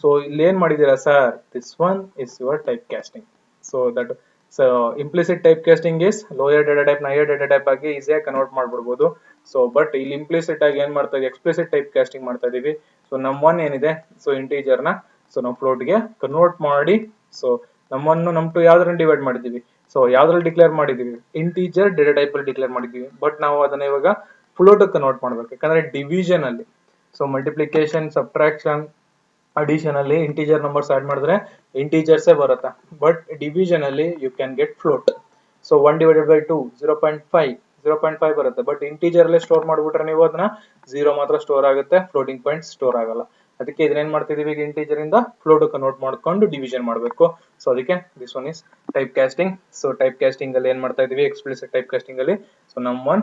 So ಇಲ್ಲಿ ಏನ್ ಮಾಡಿದೀರಾ sir, this one is your typecasting. So implicit typecasting is lower data type higher data type ಆಗಿ ಈಸಿಯಾಗಿ convert ಮಾಡ್ಬಿಡ್ಬೋದು. So but ಇಲ್ಲಿ implicit ಆಗಿ ಏನ್ ಮಾಡ್ತಾ ಇದೀವಿ, ಎಕ್ಸ್ಪ್ಲಿಸಿಟ್ ಟೈಪ್ ಕಾಸ್ಟಿಂಗ್ ಮಾಡ್ತಾ ಇದೀವಿ. ಸೊ num1 ಏನಿದೆ, ಸೊ ಇಂಟೀಜರ್ ನ ಸೊ ನಾವು ಫ್ಲೋಟ್ ಗೆ ಕನ್ವರ್ಟ್ ಮಾಡಿ, ಸೊ num1 num2 ಯಾವ್ದ್ರಲ್ಲಿ ಡಿವೈಡ್ ಮಾಡಿದೀವಿ, ಸೊ ಯಾವ್ದ್ರಲ್ಲಿ ಡಿಕ್ಲೇರ್ ಮಾಡಿದೀವಿ, ಇಂಟೀಜರ್ ಡೇಟಾ ಟೈಪ್ ಅಲ್ಲಿ ಡಿಕ್ಲೇರ್ ಮಾಡಿದೀವಿ. ಬಟ್ ನಾವು ಅದನ್ನ ಇವಾಗ ಫ್ಲೋಟ್ ಕನ್ವರ್ಟ್ ಮಾಡ್ಬೇಕು, ಯಾಕಂದ್ರೆ ಡಿವಿಷನ್ ಅಲ್ಲಿ ಸೊ ಮಲ್ಟಿಪ್ಲಿಕೇಶನ್, ಸಬ್ಟ್ರಾಕ್ಷನ್, ಅಡಿಷನ್ ಅಲ್ಲಿ ಇಂಟಿಜರ್ ನಂಬರ್ಸ್ ಆಡ್ ಮಾಡಿದ್ರೆ ಇಂಟಿಜರ್ಸೇ ಬರುತ್ತೆ. ಬಟ್ ಡಿವಿಷನ್ ಅಲ್ಲಿ you can get float. So 1/2 0.5 ಬರುತ್ತೆ. ಬಟ್ ಇಂಟಿಜರ್ ಅಲ್ಲೇ ಸ್ಟೋರ್ ಮಾಡ್ಬಿಟ್ರೆ ನೀವು ಅದನ್ನ 0 ಮಾತ್ರ ಸ್ಟೋರ್ ಆಗುತ್ತೆ, ಫ್ಲೋಟಿಂಗ್ ಪಾಯಿಂಟ್ ಸ್ಟೋರ್ ಆಗಲ್ಲ. ಅದಕ್ಕೆ ಇದನ್ನೇನ್ ಮಾಡ್ತಿದೀವಿ, ಈಗ ಇಂಟಿಜರ್ ಇಂದ ಫ್ಲೋಟ್ ಕನ್ವರ್ಟ್ ಮಾಡ್ಕೊಂಡು ಡಿವಿಷನ್ ಮಾಡಬೇಕು. ಸೊ ಅದಕ್ಕೆ this one is type casting. So type casting ಅಲ್ಲಿ ಏನ್ ಮಾಡ್ತಾ ಇದೀವಿ, ಎಕ್ಸ್ಪ್ಲಿಸಿಟ್ ಟೈಪ್ ಕಾಸ್ಟಿಂಗ್ ಅಲ್ಲಿ ಸೊ ನಮ್1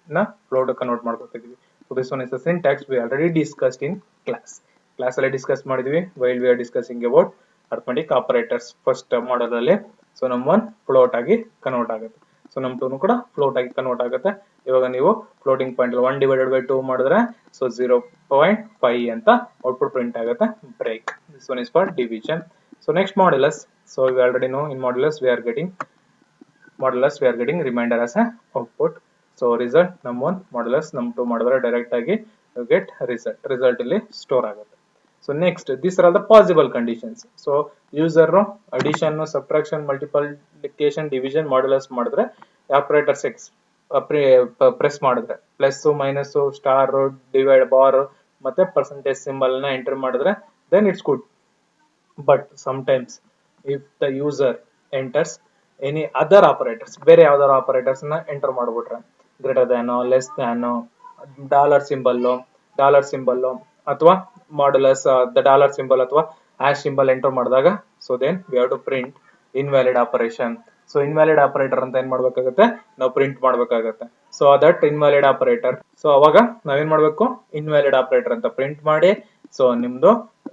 ನ ಫ್ಲೋಟ್ ಕನ್ವರ್ಟ್ ಮಾಡ್ಕೊತಾ ಇದೀವಿ. So this one is the syntax we already discussed in class ಅಲ್ಲಿ ಡಿಸ್ಕಸ್ ಮಾಡಿದ್ವಿ while we are discussing about arithmetic operators first model ಅಲ್ಲಿ. ಸೊ ನಮ್1 ಫ್ಲೋಟ್ ಆಗಿ convert ಆಗುತ್ತೆ. So num two ಕೂಡ float ಆಗಿ ಕನ್ವರ್ಟ್ ಆಗುತ್ತೆ. ಇವಾಗ ನೀವು ಫ್ಲೋಟಿಂಗ್ ಪಾಯಿಂಟ್ 1/2 ಮಾಡಿದ್ರೆ ಸೊ 0.5 ಅಂತ ಔಟ್ಪುಟ್ ಪ್ರಿಂಟ್ ಆಗುತ್ತೆ. Break. This one is for division. So next modulus. So we already know in modulus we are getting remainder as a output. So result num1 modulus num2 ಮಾಡಿದ್ರೆ direct ಆಗಿ you get result ಇಲ್ಲಿ store ಆಗುತ್ತೆ. So next, these are all the possible conditions. So user addition, subtraction, multiplication, division, modulus ಮಾಡಿದ್ರೆ operator 6 press ಮಾಡಿದ್ರೆ plus minus star divide bar ಮತ್ತೆ percentage symbol ನ enter ಮಾಡಿದ್ರೆ then it's good. But sometimes if the user enters any other operators, ಬೇರೆ ಯಾವ್ದಾದ್ರು operators ನ enter ಮಾಡ್ಬಿಟ್ರೆ greater than less than dollar symbol ಅಥವಾ ಮಾಡ್ಯುಲಸ್ ದ ಡಾಲರ್ ಸಿಂಬಲ್ ಅಥವಾ hash symbol enter ಮಾಡಿದಾಗ so then we have to print invalid operation. So invalid operator ಅಂತ ಏನ್ ಮಾಡ್ಬೇಕಾಗುತ್ತೆ, ನಾವು ಪ್ರಿಂಟ್ ಮಾಡ್ಬೇಕಾಗತ್ತೆ. So that invalid operator. So ಅವಾಗ ನಾವೇನ್ ಮಾಡ್ಬೇಕು, ಇನ್ವ್ಯಾಲಿಡ್ ಆಪರೇಟರ್ ಅಂತ ಪ್ರಿಂಟ್ ಮಾಡಿ ಸೊ ನಿಮ್ದು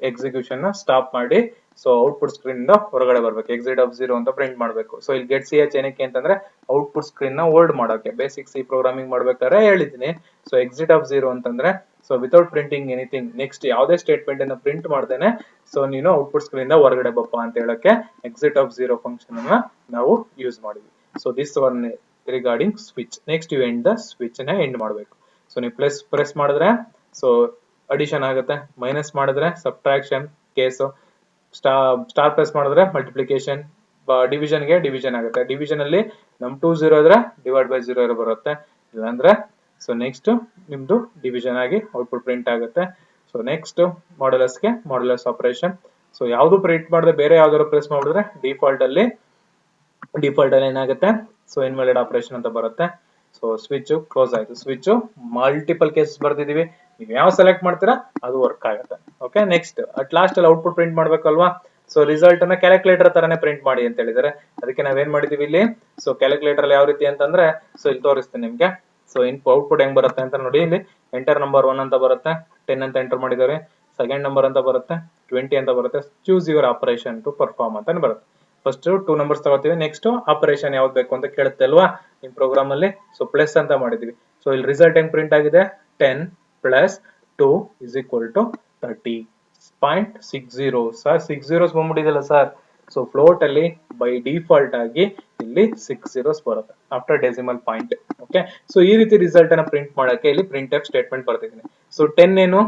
ಎಕ್ಸಿಕ್ಯೂಷನ್ ನ ಸ್ಟಾಪ್ ಮಾಡಿ ಸೊ ಔಟ್ಪುಟ್ ಸ್ಕ್ರೀನ್ ಇಂದ ಹೊರಗಡೆ ಬರ್ಬೇಕು. ಎಕ್ಸಿಟ್ ಆಫ್ 0 ಅಂತ ಪ್ರಿಂಟ್ ಮಾಡಬೇಕು. ಸೊ ಇಲ್ಲಿ ಗೆಟ್ ch ಏನಕ್ಕೆ ಅಂತಂದ್ರೆ ಔಟ್ಪುಟ್ ಸ್ಕ್ರೀನ್ ನ ಹೋಲ್ಡ್ ಮಾಡೋಕೆ. ಬೇಸಿಕ್ ಸಿ ಪ್ರೋಗ್ರಾಮಿಂಗ್ ಮಾಡ್ಬೇಕಾದ್ರೆ ಹೇಳಿದೀನಿ. ಸೊ ಎಕ್ಸಿಟ್ ಆಫ್ 0 ಅಂತಂದ್ರೆ so without printing anything, next ಯಾವುದೇ ಸ್ಟೇಟ್ಮೆಂಟ್ ಅನ್ನ ಪ್ರಿಂಟ್ ಮಾಡ್ದೇನೆ ಸೊ ನೀನು ಔಟ್ಪುಟ್ ಸ್ಕ್ರೀನ್ ಇಂದ ಹೊರಗಡೆ ಬಪ್ಪ ಅಂತ ಹೇಳಕ್ಕೆ ಎಕ್ಸಿಟ್ ಆಫ್ 0 ಫಂಕ್ಷನ್ ಅನ್ನ ನಾವು ಯೂಸ್ ಮಾಡಿದ್ವಿ. So this one regarding switch. Next you end the switch ನ ಎಂಡ್ ಮಾಡಬೇಕು. ಸೊ ನೀವು ಪ್ರೆಸ್ ಮಾಡಿದ್ರೆ ಸೊ ಅಡಿಷನ್ ಆಗುತ್ತೆ, ಮೈನಸ್ ಮಾಡಿದ್ರೆ ಸಬ್ಟ್ರಾಕ್ಷನ್ ಕೇಸ್, ಸ್ಟಾರ್ ಪ್ರೆಸ್ ಮಾಡಿದ್ರೆ ಮಲ್ಟಿಪ್ಲಿಕೇಶನ್, ಡಿವಿಷನ್ ಗೆ ಡಿವಿಷನ್ ಆಗುತ್ತೆ. ಡಿವಿಷನ್ ಅಲ್ಲಿ ನಮ್ 0 ಇದ್ರೆ ಡಿವೈಡ್ ಬೈ 0 ಬರುತ್ತೆ, ಇಲ್ಲಾಂದ್ರೆ ಸೊ ನೆಕ್ಸ್ಟ್ ನಿಮ್ದು ಡಿವಿಷನ್ ಆಗಿ ಔಟ್ಪುಟ್ ಪ್ರಿಂಟ್ ಆಗುತ್ತೆ. ಸೊ ನೆಕ್ಸ್ಟ್ ಮಾಡ್ಯುಲಸ್ಗೆ ಮಾಡ್ಯುಲಸ್ ಆಪರೇಷನ್. ಸೊ ಯಾವ್ದು ಪ್ರಿಂಟ್ ಮಾಡದೆ ಬೇರೆ ಯಾವ್ದಾದ್ರು ಪ್ರೆಸ್ ಮಾಡಿದ್ರೆ ಡಿಫಾಲ್ಟ್ ಅಲ್ಲಿ ಏನಾಗುತ್ತೆ, ಸೊ ಇನ್ವ್ಯಾಲಿಡ್ ಆಪರೇಷನ್ ಅಂತ ಬರುತ್ತೆ. ಸೊ ಸ್ವಿಚ್ ಕ್ಲೋಸ್ ಆಯ್ತು. ಸ್ವಿಚ್ ಮಲ್ಟಿಪಲ್ ಕೇಸಸ್ ಬರ್ತಿದೀವಿ, ನೀವು ಯಾವ ಸೆಲೆಕ್ಟ್ ಮಾಡ್ತೀರಾ ಅದು ವರ್ಕ್ ಆಗುತ್ತೆ. ಓಕೆ, ನೆಕ್ಸ್ಟ್ ಅಟ್ ಲಾಸ್ಟ್ ಅಲ್ಲಿ ಔಟ್ಪುಟ್ ಪ್ರಿಂಟ್ ಮಾಡ್ಬೇಕಲ್ವಾ. ಸೊ ರಿಸಲ್ಟ್ ಅನ್ನ ಕ್ಯಾಲ್ಕುಲೇಟರ್ ತರನೇ ಪ್ರಿಂಟ್ ಮಾಡಿ ಅಂತ ಹೇಳಿದಾರೆ. ಅದಕ್ಕೆ ನಾವೇನ್ ಮಾಡಿದೀವಿ ಇಲ್ಲಿ, ಸೊ ಕ್ಯಾಲ್ಕುಲೇಟರ್ ಅಲ್ಲಿ ಯಾವ ರೀತಿ ಅಂತಂದ್ರೆ ಸೊ ಇಲ್ಲಿ ತೋರಿಸ್ತೀನಿ ನಿಮ್ಗೆ. ಸೊ ಔಟ್ಪುಟ್ ಹೆಂಗ್ ಬರುತ್ತೆ ಅಂತ ನೋಡಿ. ಇಲ್ಲಿ ಎಂಟರ್ ನಂಬರ್ 1 ಅಂತ ಬರುತ್ತೆ, 10 ಅಂತ ಎಂಟರ್ ಮಾಡಿದ್ದಾರೆ. ಸೆಕೆಂಡ್ ನಂಬರ್ ಅಂತ ಬರುತ್ತೆ, 20 ಅಂತ ಬರುತ್ತೆ. Choose your operation to perform ಅಂತ ಬರುತ್ತೆ. ಫಸ್ಟ್ 2 ನಂಬರ್ಸ್ ತಗೋತೀವಿ, ನೆಕ್ಸ್ಟ್ ಆಪರೇಷನ್ ಯಾವ್ದು ಬೇಕು ಅಂತ ಕೇಳುತ್ತೆ ಅಲ್ವಾ ನಿಮ್ ಪ್ರೋಗ್ರಾಮ್ ಅಲ್ಲಿ. ಸೊ ಪ್ಲಸ್ ಅಂತ ಮಾಡಿದೀವಿ. ಸೊ ಇಲ್ಲಿ ರಿಸಲ್ಟ್ ಹೆಂಗ್ ಪ್ರಿಂಟ್ ಆಗಿದೆ, 10 plus 2 is equal to 30.60. Sir 6 zeros ಬಂದ್ಬಿಟ್ಟಿದೆಯಲ್ಲ ಸರ್. ಸೊ ಫ್ಲೋಟ್ ಅಲ್ಲಿ ಬೈ ಡಿಫಾಲ್ಟ್ ಆಗಿ ಇಲ್ಲಿ 6 zeros ಬರುತ್ತೆ after decimal point. Okay, so ಈ ರೀತಿ ರಿಸಲ್ಟ್ ಅನ್ನ ಪ್ರಿಂಟ್ ಮಾಡಕ್ಕೆ ಇಲ್ಲಿ ಪ್ರಿಂಟ್ ಎಫ್ ಸ್ಟೇಟ್ಮೆಂಟ್ ಬರ್ತಿದ್ದೀನಿ. ಸೊ 10 ಏನು,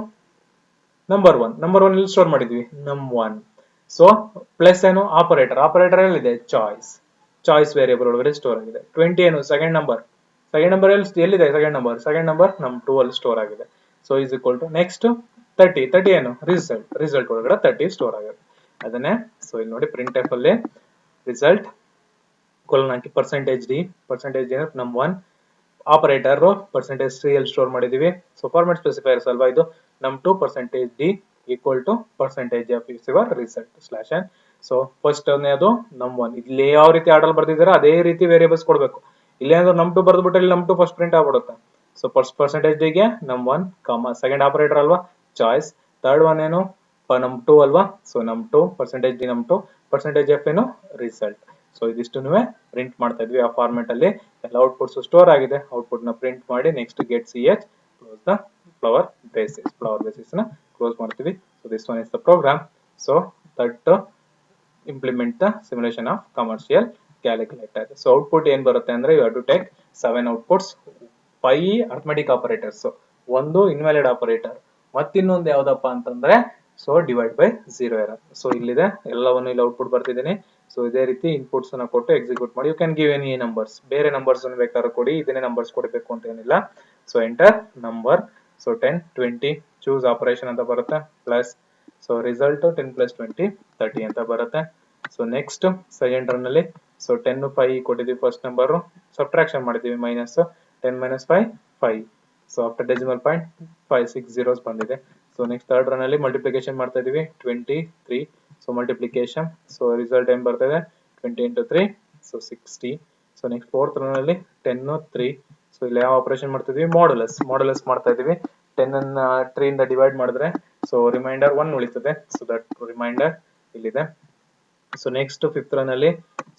ನಂಬರ್ 1 ಇಲ್ಲಿ ಸ್ಟೋರ್ ಮಾಡಿದ್ವಿ num1. ಸೊ ಪ್ಲಸ್ ಏನು, ಆಪರೇಟರ್ ಎಲ್ಲಿದೆ, ಚಾಯ್ಸ್ ವೇರಿಯಬಲ್ ಒಳಗಡೆ ಸ್ಟೋರ್ ಆಗಿದೆ. 20 ಏನು, ಸೆಕೆಂಡ್ ನಂಬರ್ ಎಲ್ಲಿದೆ, ಸೆಕೆಂಡ್ ನಂಬರ್ num2 ಅಲ್ಲಿ ಸ್ಟೋರ್ ಆಗಿದೆ. So is equal to next 30 ಏನು, ರಿಸಲ್ಟ್ ಒಳಗಡೆ 30 ಸ್ಟೋರ್ ಆಗಿದೆ. ಅದನ್ನೇ ಸೊ ಇಲ್ಲಿ ನೋಡಿ ಪ್ರಿಂಟ್ ಎಫ್ ಅಲ್ಲಿ result colon percentage d num1 operator percentage c ಅಲ್ಲಿ ಸ್ಟೋರ್ ಮಾಡಿದೀವಿ. ಸೊ ಫಾರ್ಮ್ಯಾಟ್ ಸ್ಪೆಸಿಫೈಯರ್ಸ್ ಅಲ್ವಾ ಇದು, num2 percentage d equal to percentage f is your result slash n. So first ಅದು num1. ಇಲ್ಲಿ ಯಾವ ರೀತಿ ಆರ್ಡರ್ ಬರ್ದಿದ್ದೀರಾ ಅದೇ ರೀತಿ ವೇರಿಯೇಬಲ್ಸ್ ಕೊಡ್ಬೇಕು. ಇಲ್ಲಿ ಏನಾದ್ರು num2 ಬರ್ದ್ಬಿಟ್ಟು ಇಲ್ಲಿ num2 ಫಸ್ಟ್ ಪ್ರಿಂಟ್ ಆಗ್ಬಿಡುತ್ತೆ. ಸೊ ಪರ್ಸೆಂಟೇಜ್ ಡಿ ಗೆ num1 ಸೆಕೆಂಡ್ ಆಪರೇಟರ್ ಅಲ್ವಾ ಚಾಯ್ಸ್, ಥರ್ಡ್ ಒನ್ ಏನು num2 ಅಲ್ವಾ. So num2 percentage d num2 percentage f ಏನು ರಿಸಲ್ಟ್. ಸೊ ಇದಿಷ್ಟು ಪ್ರಿಂಟ್ ಮಾಡ್ತಾ ಇದ್ವಿ. ಆ ಫಾರ್ಮೆಟ್ ಅಲ್ಲಿ ಎಲ್ಲ ಔಟ್ಪುಟ್ಸ್ ಸ್ಟೋರ್ ಆಗಿದೆ. ಔಟ್ಪುಟ್ ನ ಪ್ರಿಂಟ್ ಮಾಡಿ next get ch close the flower braces ನ ಕ್ಲೋಸ್ ಮಾಡ್ತೀವಿ. So this one is the program. So that implement the simulation of commercial calculator. So output ಏನ್ ಬರುತ್ತೆ ಅಂದ್ರೆ you have to take 7 outputs, 5 arithmetic operators, ಒಂದು invalid operator, ಮತ್ತಿನ್ನೊಂದು ಯಾವ್ದಪ್ಪ ಅಂತಂದ್ರೆ so divide by 0 error. So ಇಲ್ಲಿದೆ ಎಲ್ಲವನ್ನು ಇಲ್ಲಿ ಔಟ್ಪುಟ್ ಬರ್ತಿದ್ದೀನಿ. ಸೊ ಇದೇ ರೀತಿ ಇನ್ಪುಟ್ಸ್ ಅನ್ನ ಕೊಟ್ಟು ಎಕ್ಸಿಕ್ಯೂಟ್ ಮಾಡಿ. You can give any numbers, ಬೇರೆ ನಂಬರ್ಸ್ ಅನ್ನು ಬೇಕಾದ್ರೂ ಕೊಡಿ, ಇದನ್ನೇ ನಂಬರ್ಸ್ ಕೊಡಬೇಕು ಅಂತ ಏನಿಲ್ಲ. So enter number, so 10 20 choose operation ಅಂತ ಬರುತ್ತೆ ಪ್ಲಸ್. ಸೊ ರಿಸಲ್ಟ್ 10 ಪ್ಲಸ್ 20 30 ಅಂತ ಬರುತ್ತೆ. ಸೊ ನೆಕ್ಸ್ಟ್ ಸೆಕೆಂಡ್ ರನ್ ಅಲ್ಲಿ ಸೊ 10 5 ಕೊಟ್ಟಿದ್ದೀವಿ ಫಸ್ಟ್ ನಂಬರ್, ಸಬ್ಟ್ರಾಕ್ಷನ್ ಮಾಡಿದ್ದೀವಿ minus 10 minus 5 5. So after decimal point 5 6 zeros ಬಂದಿದೆ. ಸೊ ನೆಕ್ಸ್ಟ್ ಥರ್ಡ್ ರನ್ ಅಲ್ಲಿ ಮಲ್ಟಿಪ್ಲಿಕೇಶನ್ ಮಾಡ್ತಾ ಇದೀವಿ 23. ಸೊ ಮಲ್ಟಿಪ್ಲಿಕೇಶನ್, ಸೊ ರಿಸಲ್ಟ್ ಏನ್ ಬರ್ತದೆ 20 into 3 so 60. So next fourth run ಅಲ್ಲಿ 10 3. ಸೊ ಇಲ್ಲಿ ಯಾವ ಆಪರೇಷನ್ ಮಾಡ್ತಿದೀವಿ, ಮಾಡ್ಯುಲಸ್ ಮಾಡ್ತಾ ಇದೀವಿ. 10 ಅನ್ನ 3 ಇಂದ ಡಿವೈಡ್ ಮಾಡಿದ್ರೆ ಸೊ ರಿಮೈಂಡರ್ 1 ಉಳಿತದೆ. ಸೊ ದಟ್ ರಿಮೈಂಡರ್ ಇಲ್ಲಿದೆ. ಸೊ ನೆಕ್ಸ್ಟ್ ಫಿಫ್ತ್ ರನ್ ಅಲ್ಲಿ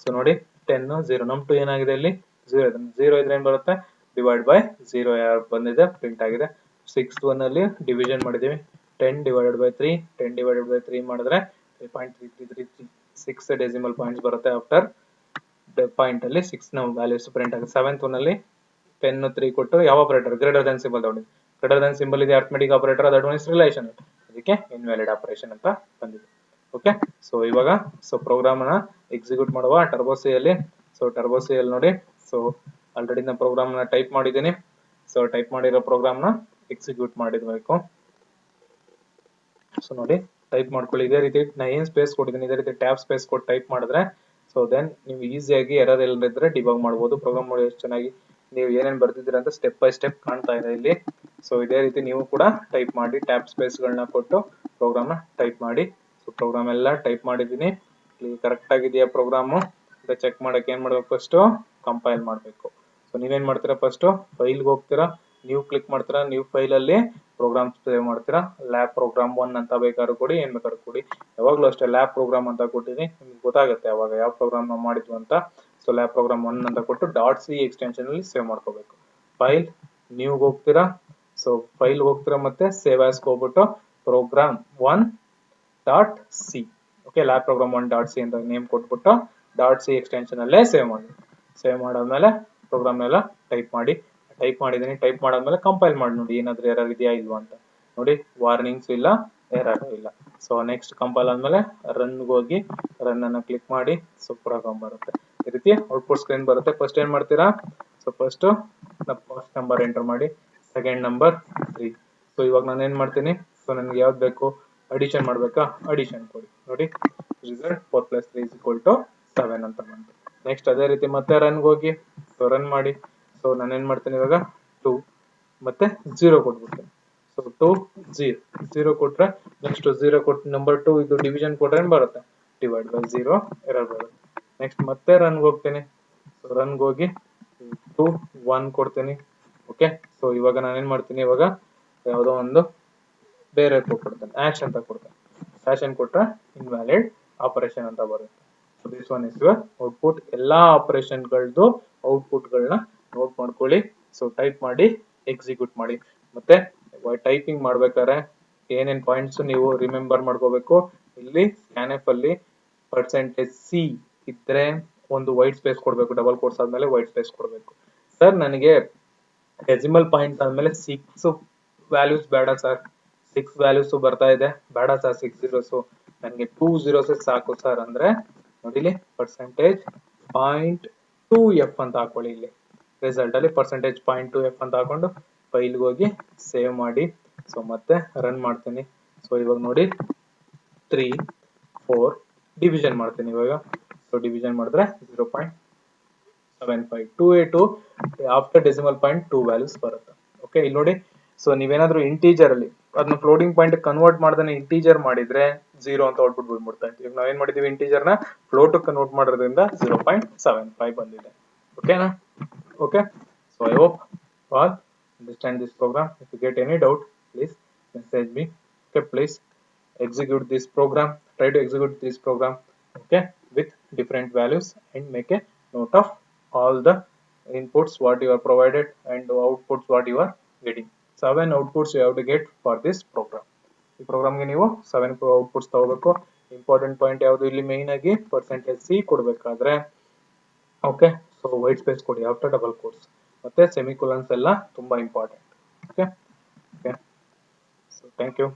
ಸೊ ನೋಡಿ 10 0 ನಮ್ 2 ಏನಾಗಿದೆ ಇಲ್ಲಿ 0 ಇದ್ರೆ ಏನ್ ಬರುತ್ತೆ ಡಿವೈಡ್ ಬೈ 0 ಬಂದಿದೆ ಪ್ರಿಂಟ್ ಆಗಿದೆ. ಸಿಕ್ಸ್ತ್ ಒನ್ ಅಲ್ಲಿ ಡಿವಿಷನ್ ಮಾಡಿದೀವಿ 10 divided by 3 10 divided by 3 ಮಾಡಿದ್ರೆ 3.3336 ಡೆಸಿಮಲ್ ಪಾಯಿಂಟ್ಸ್ ಬರುತ್ತೆ. ಆಫ್ಟರ್ ಪಾಯಿಂಟ್ ಅಲ್ಲಿ 6 ನ ವ್ಯಾಲ್ಯೂಸ್ ಪ್ರಿಂಟ್ ಆಗುತ್ತೆ. ಸೆವೆಂತ್ ಒನ್ ಅಲ್ಲಿ 10 3 ಕೊಟ್ಟು ಯಾವ ಆಪರೇಟರ್ ಗ್ರೇಟರ್ ದನ್ ಸಿಂಬಲ್ ತಗೊಂಡಿದ್ವಿ. ಗ್ರೇಟರ್ ದನ್ ಸಿಂಬಲ್ ಇದೆ arithmetic operator, that one is relation, ಅದಕ್ಕೆ ಇನ್ವ್ಯಾಲಿಡ್ ಆಪರೇಷನ್ ಅಂತ ಬಂದಿದೆ. ಓಕೆ, ಸೊ ಇವಾಗ ಸೊ ಪ್ರೋಗ್ರಾಮ್ ಅನ್ನ ಎಕ್ಸಿಕ್ಯೂಟ್ ಮಾಡುವ ಟರ್ಬೋ ಸಿ ಅಲ್ಲಿ. ಸೊ ಟರ್ಬೋ ಸಿ ಅಲ್ಲಿ ನೋಡಿ, ಸೊ ಆಲ್ರೆಡಿ ನಾನು ಪ್ರೋಗ್ರಾಮ್ ನ ಟೈಪ್ ಮಾಡಿದ್ದೀನಿ. ಸೊ ಟೈಪ್ ಮಾಡಿರೋ ಪ್ರೋಗ್ರಾಮ್ ನ ಎಕ್ಸಿಕ್ಯೂಟ್ ಮಾಡಿರ್ಬೇಕು. ಸೊ ನೋಡಿ ಟೈಪ್ ಮಾಡ್ಕೊಳ್ಳಿ. ಇದೇ ರೀತಿ ನಾ ಏನ್ ಸ್ಪೇಸ್ ಕೊಟ್ಟಿದ್ದೀನಿ ಇದೇ ರೀತಿ ಟ್ಯಾಬ್ ಸ್ಪೇಸ್ ಕೊಟ್ಟು ಟೈಪ್ ಮಾಡಿದ್ರೆ ಸೊ ದೆನ್ ನೀವು ಈಸಿಯಾಗಿ ಎರರ್ ಇಲ್ಲದಿದ್ರೆ ಡಿಬಗ್ ಮಾಡಬಹುದು. ಪ್ರೋಗ್ರಾಮ್ ನೋಡಿ ಎಷ್ಟು ಚೆನ್ನಾಗಿ ನೀವು ಏನೇನ್ ಬರ್ತಿದ್ದೀರಾ ಅಂತ ಸ್ಟೆಪ್ ಬೈ ಸ್ಟೆಪ್ ಕಾಣ್ತಾ ಇದೆ ಇಲ್ಲಿ. ಸೊ ಇದೇ ರೀತಿ ನೀವು ಕೂಡ ಟೈಪ್ ಮಾಡಿ ಟ್ಯಾಬ್ ಸ್ಪೇಸ್ ಗಳನ್ನ ಕೊಟ್ಟು ಪ್ರೋಗ್ರಾಮ್ ನ ಟೈಪ್ ಮಾಡಿ. ಸೊ ಪ್ರೋಗ್ರಾಮ್ ಎಲ್ಲ ಟೈಪ್ ಮಾಡಿದ್ದೀನಿ. ಕರೆಕ್ಟ್ ಆಗಿದೆಯಾ ಪ್ರೋಗ್ರಾಮು ಅಂತ ಚೆಕ್ ಮಾಡಕ್ಕೆ ಏನ್ ಮಾಡ್ಬೇಕು, ಫಸ್ಟ್ ಕಂಪೈಲ್ ಮಾಡಬೇಕು. ಸೊ ನೀವೇನ್ ಮಾಡ್ತೀರಾ, ಫಸ್ಟ್ ಫೈಲ್ಗೆ ಹೋಗ್ತೀರಾ, ನ್ಯೂ ಕ್ಲಿಕ್ ಮಾಡ್ತೀರಾ, ನ್ಯೂ ಫೈಲ್ ಅಲ್ಲಿ ಪ್ರೋಗ್ರಾಮ್ ಸೇವ್ ಮಾಡ್ತೀರಾ. ಲ್ಯಾಬ್ ಪ್ರೋಗ್ರಾಮ್ 1 ಅಂತ ಬೇಕಾದ್ರೂ ಕೊಡಿ, ಏನ್ ಬೇಕಾದ್ರೂ ಕೊಡಿ. ಯಾವಾಗ್ಲೂ ಅಷ್ಟೇ ಲ್ಯಾಬ್ ಪ್ರೋಗ್ರಾಮ್ ಅಂತ ಕೊಟ್ಟಿನಿ, ನಿಮ್ಗೆ ಗೊತ್ತಾಗುತ್ತೆ ಅವಾಗ ಯಾವ ಪ್ರೋಗ್ರಾಮ್ ನಾವು ಮಾಡಿದ್ವಿ ಅಂತ. ಸೊ ಲ್ಯಾಬ್ ಪ್ರೋಗ್ರಾಮ್ 1 ಅಂತ ಕೊಟ್ಟು .c ಎಕ್ಸ್ಟೆನ್ಷನ್ ಅಲ್ಲಿ ಸೇವ್ ಮಾಡ್ಕೋಬೇಕು. ಫೈಲ್ ನ್ಯೂ ಹೋಗ್ತೀರಾ, ಸೊ ಫೈಲ್ ಹೋಗ್ತೀರಾ ಮತ್ತೆ ಸೇವ್ ಆಸ್ ಹೋಗ್ಬಿಟ್ಟು program 1.c okay, lab program 1.c ಅಂತ ನೇಮ್ ಕೊಟ್ಬಿಟ್ಟು .c ಎಕ್ಸ್ಟೆನ್ಷನ್ ಅಲ್ಲೇ ಸೇವ್ ಮಾಡಿ. ಸೇವ್ ಮಾಡಾದ್ಮೇಲೆ ಪ್ರೋಗ್ರಾಮ್ ಎಲ್ಲ ಟೈಪ್ ಮಾಡಿ. ಟೈಪ್ ಮಾಡಿದೀನಿ, ಟೈಪ್ ಮಾಡಾದ್ಮೇಲೆ ಕಂಪೈಲ್ ಮಾಡಿ ನೋಡಿ ಏನಾದ್ರೂ ಎರರ್ ಇದೆಯಾ ಇಲ್ವಾ ಅಂತ ನೋಡಿ. ವಾರ್ನಿಂಗ್ಸ್ ಇಲ್ಲ, ಎರರ್ ಇಲ್ಲ. ಸೊ ನೆಕ್ಸ್ಟ್ ಕಂಪೈಲ್ ಆದ್ಮೇಲೆ ರನ್ ಹೋಗಿ ರನ್ ಅನ್ನ ಕ್ಲಿಕ್ ಮಾಡಿ ಸೊ ಪ್ರೋಗ್ರಾಮ್ ಬರುತ್ತೆ. ಈ ರೀತಿ ಔಟ್ಪುಟ್ ಸ್ಕ್ರೀನ್ ಬರುತ್ತೆ. ಫಸ್ಟ್ ಏನ್ ಮಾಡ್ತೀರಾ, ಸೊ ಫಸ್ಟ್ ನಂಬರ್ ಎಂಟರ್ ಮಾಡಿ, ಸೆಕೆಂಡ್ ನಂಬರ್ 3. ಸೊ ಇವಾಗ ನಾನು ಏನ್ ಮಾಡ್ತೀನಿ, ಸೊ ನನಗೆ ಯಾವ್ದು ಬೇಕು ಅಡಿಷನ್ ಮಾಡ್ಬೇಕಾ, ಅಡಿಷನ್ ಕೊಡಿ. ನೋಡಿ ರಿಸಲ್ಟ್ 4 + 3 = 7 ಅಂತ ಬಂತು. ನೆಕ್ಸ್ಟ್ ಅದೇ ರೀತಿ ಮತ್ತೆ ರನ್ ಹೋಗಿ ಸೊ ರನ್ ಮಾಡಿ. ಸೊ ನಾನು ಏನ್ ಮಾಡ್ತೀನಿ ಇವಾಗ 2 ಮತ್ತೆ 0 ಕೊಟ್ಬಿಡ್ತೀನಿ. ಸೊ 2 0 ಕೊಟ್ರೆ ನೆಕ್ಸ್ಟ್ 0 ಕೊಟ್ಟು ನಂಬರ್ 2 ಇದು ಡಿವಿಷನ್ ಕೊಟ್ರೆ ಏನ್ ಬರುತ್ತೆ ಡಿವೈಡ್ ಬೈ 0 ಎರರ್ ಬರುತ್ತೆ. ನೆಕ್ಸ್ಟ್ ಮತ್ತೆ ರನ್ ಹೋಗ್ತೀನಿ. ಸೊ ರನ್ ಹೋಗಿ 2 1 ಕೊಡ್ತೀನಿ. ಓಕೆ, ಸೊ ಇವಾಗ ನಾನು ಏನ್ ಮಾಡ್ತೀನಿ, ಇವಾಗ ಯಾವುದೋ ಒಂದು ಬೇರೆ ಕೊಡ್ತೇನೆ, ಆಶ್ ಅಂತ ಕೊಡ್ತೇನೆ. ಆಶನ್ ಕೊಟ್ರೆ ಇನ್ವ್ಯಾಲಿಡ್ ಆಪರೇಷನ್ ಅಂತ ಬರುತ್ತೆ. So this one is your output. ಎಲ್ಲಾ ಆಪರೇಷನ್ ಗಳದ್ದು ಔಟ್ಪುಟ್ ಗಳನ್ನ ನೋಟ್ ಮಾಡ್ಕೊಳ್ಳಿ. ಸೊ ಟೈಪ್ ಮಾಡಿ ಎಕ್ಸಿಕ್ಯೂಟ್ ಮಾಡಿ. ಮತ್ತೆ ಟೈಪಿಂಗ್ ಮಾಡ್ಬೇಕಾದ್ರೆ ಏನೇನ್ ಪಾಯಿಂಟ್ಸ್ ನೀವು ರಿಮೆಂಬರ್ ಮಾಡ್ಕೋಬೇಕು. ಇಲ್ಲಿ ಸ್ಕ್ಯಾನ್ಎಫ್ ಅಲ್ಲಿ %c ಇದ್ರೆ ಒಂದು ವೈಟ್ ಸ್ಪೇಸ್ ಕೊಡ್ಬೇಕು, ಡಬಲ್ ಕೋಟ್ಸ್ ಆದ್ಮೇಲೆ ವೈಟ್ ಸ್ಪೇಸ್ ಕೊಡ್ಬೇಕು. ಸರ್ ನನಗೆ ಡೆಸಿಮಲ್ ಪಾಯಿಂಟ್ ಆದ್ಮೇಲೆ 6 ವ್ಯಾಲ್ಯೂಸ್ ಬೇಡ ಸರ್, 6 ವ್ಯಾಲ್ಯೂಸ್ ಬರ್ತಾ ಇದೆ, ಬೇಡ ಸರ್ 6 zeros, ನನಗೆ 2 zeros ಸಾಕು ಸರ್ ಅಂದ್ರೆ ನೋಡಿಲಿ %.2f ಅಂತ ಹಾಕೊಳ್ಳಿ. ಇಲ್ಲಿ ರಿಸಲ್ಟ್ ಅಲ್ಲಿ %.2f ಅಂತ ಹಾಕೊಂಡು ಫೈಲ್ಗೆ ಹೋಗಿ ಸೇವ್ ಮಾಡಿ. ಸೊ ಮತ್ತೆ ರನ್ ಮಾಡ್ತೀನಿ. ಸೊ ಇವಾಗ ನೋಡಿ 3 4 ಡಿವಿಷನ್ ಮಾಡ್ತೀನಿ ಇವಾಗ. ಸೊ ಡಿವಿಷನ್ ಮಾಡಿದ್ರೆ 0.75 2a2 after decimal point 2 values ಬರುತ್ತೆ. ಓಕೆ, ಇಲ್ಲಿ ನೋಡಿ. ಸೊ ನೀವೇನಾದ್ರೂ ಇಂಟೀಜರ್ ಅಲ್ಲಿ ಅದನ್ನ ಫ್ಲೋಟಿಂಗ್ ಪಾಯಿಂಟ್ ಕನ್ವರ್ಟ್ ಮಾಡ್ದಾನೆ ಇಂಟೀಜರ್ ಮಾಡಿದ್ರೆ 0 ಅಂತ ಔಟ್ಪುಟ್ ಬಂದ್ಬಿಡ್ತಾ ಇತ್ತು. ಈಗ ನಾವೇನ್ ಮಾಡಿದೀವಿ, ಇಂಟೀಜರ್ ನ ಫ್ಲೋಟ್ ಕನ್ವರ್ಟ್ ಮಾಡೋದ್ರಿಂದ 0.75 ಬಂದಿದೆ. ಓಕೆನಾ? Okay, so I hope all understand this program. If you get any doubt, please message me. Okay, please execute this program. Try to execute this program, okay, with different values and make a note of all the inputs what you are provided and outputs what you are getting. 7 outputs you have to get for this program. ಈ ಪ್ರೋಗ್ರಾಮ್ಗೆ ನೀವು 7 outputs ತಗೋಬೇಕು. Important point ಯಾವುದು ಇಲ್ಲಿ main ಆಗಿ %c ಕೊಡಬೇಕಾದ್ರೆ okay, so white space ಕೊಡಿ after double quotes, ಮತ್ತೆ semicolons ಎಲ್ಲ ತುಂಬಾ important. Okay, so thank you.